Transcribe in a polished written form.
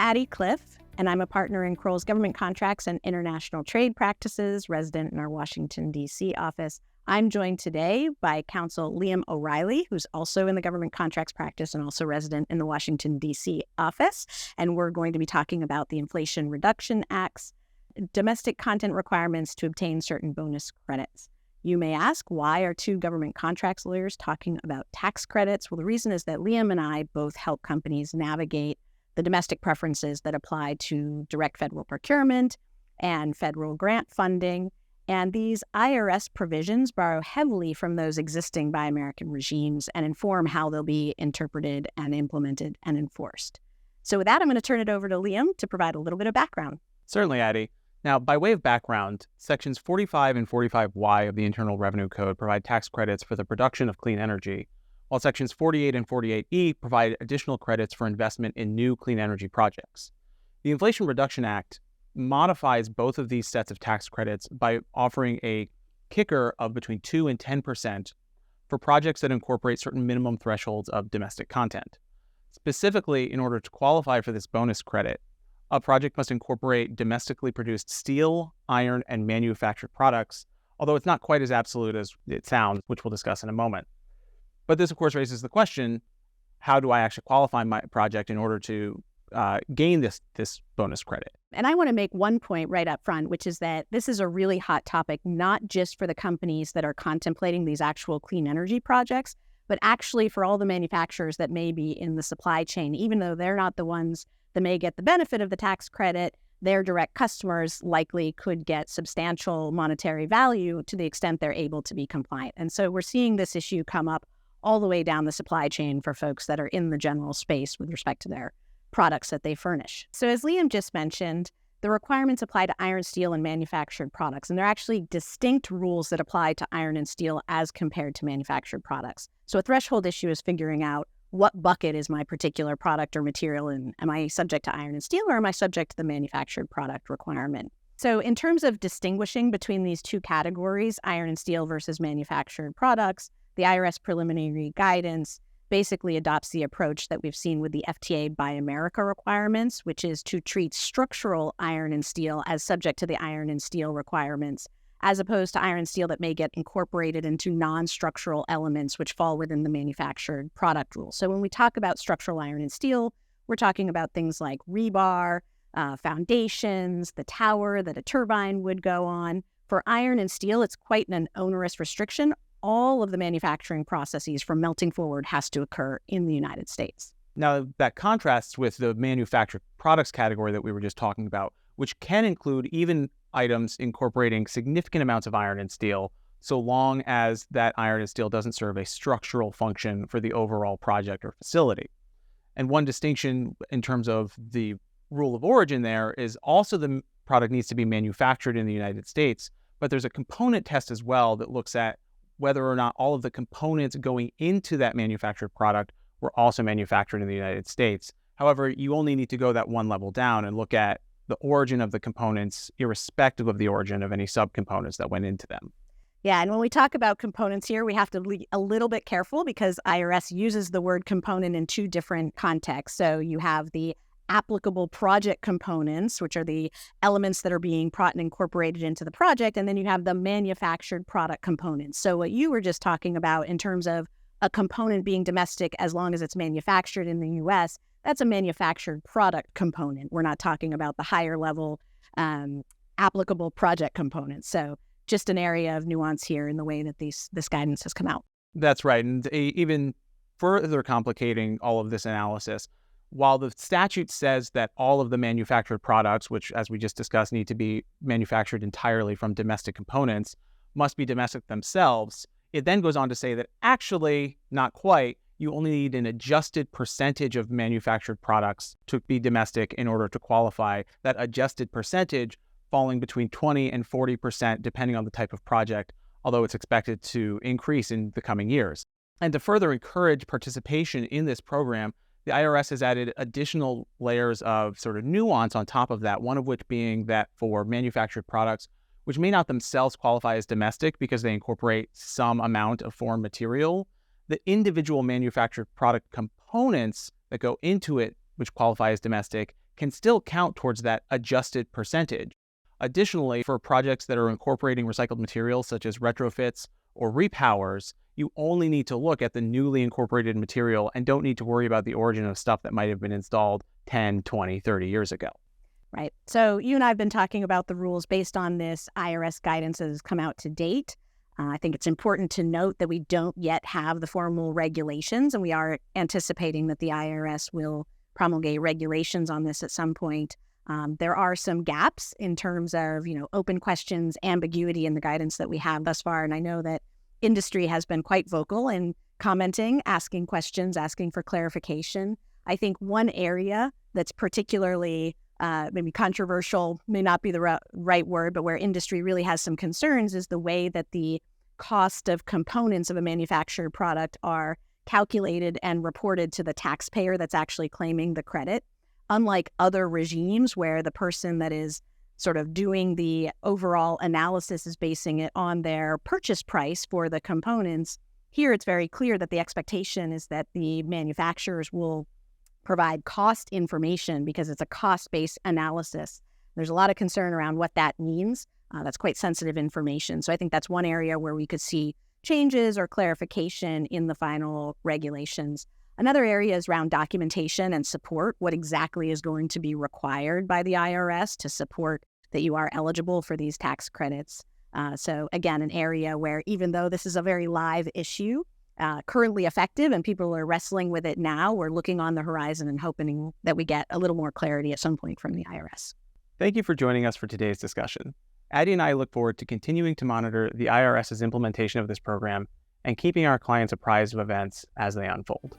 Addie Cliffe, and I'm a partner in Crowell's Government Contracts and International Trade Practices, resident in our Washington, D.C. office. I'm joined today by counsel Liam O'Reilly, who's also in the government contracts practice and also resident in the Washington, D.C. office. And we're going to be talking about the Inflation Reduction Act's domestic content requirements to obtain certain bonus credits. You may ask, why are two government contracts lawyers talking about tax credits? Well, the reason is that Liam and I both help companies navigate the domestic preferences that apply to direct federal procurement and federal grant funding. And these IRS provisions borrow heavily from those existing Buy American regimes and inform how they'll be interpreted and implemented and enforced. So with that, I'm going to turn it over to Liam to provide a little bit of background. Certainly, Addie. Now, by way of background, Sections 45 and 45Y of the Internal Revenue Code provide tax credits for the production of clean energy, while Sections 48 and 48E provide additional credits for investment in new clean energy projects. The Inflation Reduction Act modifies both of these sets of tax credits by offering a kicker of between 2 and 10% for projects that incorporate certain minimum thresholds of domestic content. Specifically, in order to qualify for this bonus credit, a project must incorporate domestically produced steel, iron, and manufactured products, although it's not quite as absolute as it sounds, which we'll discuss in a moment. But this, of course, raises the question, how do I actually qualify my project in order to gain this bonus credit? And I want to make one point right up front, which is that this is a really hot topic, not just for the companies that are contemplating these actual clean energy projects, but actually for all the manufacturers that may be in the supply chain. Even though they're not the ones that may get the benefit of the tax credit, their direct customers likely could get substantial monetary value to the extent they're able to be compliant. And so we're seeing this issue come up all the way down the supply chain for folks that are in the general space with respect to their products that they furnish. So as Liam just mentioned, the requirements apply to iron, steel, and manufactured products. And there are actually distinct rules that apply to iron and steel as compared to manufactured products. So a threshold issue is figuring out what bucket is my particular product or material, and am I subject to iron and steel, or am I subject to the manufactured product requirement? So in terms of distinguishing between these two categories, iron and steel versus manufactured products, the IRS preliminary guidance basically adopts the approach that we've seen with the FTA Buy America requirements, which is to treat structural iron and steel as subject to the iron and steel requirements, as opposed to iron and steel that may get incorporated into non-structural elements which fall within the manufactured product rule. So when we talk about structural iron and steel, we're talking about things like rebar, foundations, the tower that a turbine would go on. For iron and steel, it's quite an onerous restriction. All of the manufacturing processes from melting forward has to occur in the United States. Now, that contrasts with the manufactured products category that we were just talking about, which can include even items incorporating significant amounts of iron and steel, so long as that iron and steel doesn't serve a structural function for the overall project or facility. And one distinction in terms of the rule of origin there is also the product needs to be manufactured in the United States, but there's a component test as well that looks at whether or not all of the components going into that manufactured product were also manufactured in the United States. However, you only need to go that one level down and look at the origin of the components, irrespective of the origin of any subcomponents that went into them. Yeah, and when we talk about components here, we have to be a little bit careful because IRS uses the word component in two different contexts. So you have the applicable project components, which are the elements that are being brought and incorporated into the project, and then you have the manufactured product components. So what you were just talking about in terms of a component being domestic as long as it's manufactured in the U.S., that's a manufactured product component. We're not talking about the higher level applicable project components. So just an area of nuance here in the way that this guidance has come out. That's right. And even further complicating all of this analysis, while the statute says that all of the manufactured products, which as we just discussed need to be manufactured entirely from domestic components, must be domestic themselves, it then goes on to say that actually, not quite, you only need an adjusted percentage of manufactured products to be domestic in order to qualify. That adjusted percentage falling between 20 and 40% depending on the type of project, although it's expected to increase in the coming years. And to further encourage participation in this program, the IRS has added additional layers of sort of nuance on top of that, one of which being that for manufactured products, which may not themselves qualify as domestic because they incorporate some amount of foreign material, the individual manufactured product components that go into it, which qualify as domestic, can still count towards that adjusted percentage. Additionally, for projects that are incorporating recycled materials such as retrofits or repowers, you only need to look at the newly incorporated material and don't need to worry about the origin of stuff that might have been installed 10, 20, 30 years ago. Right. So you and I have been talking about the rules based on this IRS guidance that has come out to date. I think it's important to note that we don't yet have the formal regulations, and we are anticipating that the IRS will promulgate regulations on this at some point. There are some gaps in terms of, open questions, ambiguity in the guidance that we have thus far. And I know that industry has been quite vocal in commenting, asking questions, asking for clarification. I think one area that's particularly maybe controversial, may not be the right word, but where industry really has some concerns is the way that the cost of components of a manufactured product are calculated and reported to the taxpayer that's actually claiming the credit. Unlike other regimes where the person that is sort of doing the overall analysis is basing it on their purchase price for the components, here it's very clear that the expectation is that the manufacturers will provide cost information because it's a cost-based analysis. There's a lot of concern around what that means. That's quite sensitive information. So I think that's one area where we could see changes or clarification in the final regulations. Another area is around documentation and support. What exactly is going to be required by the IRS to support that you are eligible for these tax credits? So again, an area where even though this is a very live issue, currently effective and people are wrestling with it now, we're looking on the horizon and hoping that we get a little more clarity at some point from the IRS. Thank you for joining us for today's discussion. Addie and I look forward to continuing to monitor the IRS's implementation of this program and keeping our clients apprised of events as they unfold.